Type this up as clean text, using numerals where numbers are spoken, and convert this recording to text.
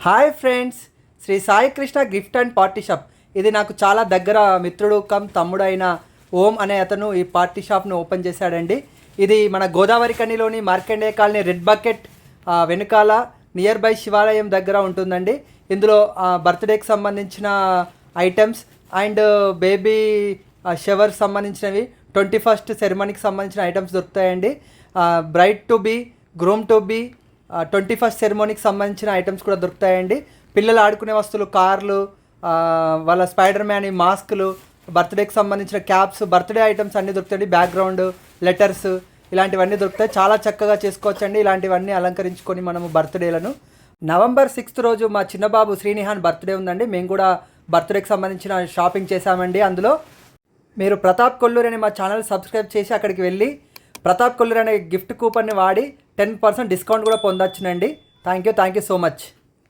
Hi friends, Shri Sai Krishna gift and party shop. ఇది నాకు చాలా దగ్గర మిత్రుడు కమ్ తమ్ముడు అయిన ఓం అనే అతను ఈ పార్టీ షాప్ను ఓపెన్ చేశాడండి. ఇది మన గోదావరి కనిలోని మార్కండేయ కాలనీ రెడ్ బకెట్ వెనుకాల నియర్ బై శివాలయం దగ్గర ఉంటుందండి. ఇందులో బర్త్డేకి సంబంధించిన ఐటమ్స్ అండ్ బేబీ షవర్ సంబంధించినవి, 21st సెరమనీకి సంబంధించిన ఐటమ్స్ దొరుకుతాయండి. Bride to be, groom to be, 21st సెరమనీకి సంబంధించిన ఐటమ్స్ కూడా దొరుకుతాయండి. పిల్లలు ఆడుకునే వస్తువులు, కార్లు, వాళ్ళ స్పైడర్ మ్యాన్ మాస్కులు, బర్త్డేకి సంబంధించిన క్యాప్స్, బర్త్డే ఐటమ్స్ అన్నీ దొరుకుతాయండి. బ్యాక్గ్రౌండ్, లెటర్స్ ఇలాంటివన్నీ దొరుకుతాయి. చాలా చక్కగా చేసుకోవచ్చండి ఇలాంటివన్నీ అలంకరించుకొని మనము బర్త్డేలను. నవంబర్ 6th రోజు మా చిన్నబాబు శ్రీనిహాన్ బర్త్డే ఉందండి. మేము కూడా బర్త్డేకి సంబంధించిన షాపింగ్ చేశామండి. అందులో మీరు ప్రతాప్ కొల్లూరి అనే మా ఛానల్ సబ్స్క్రైబ్ చేసి అక్కడికి వెళ్ళి ప్రతాప్ కొల్లూరి అనే గిఫ్ట్ కూపన్ని వాడి 10% డిస్కౌంట్ కూడా పొందొచ్చునండి. Thank you so much.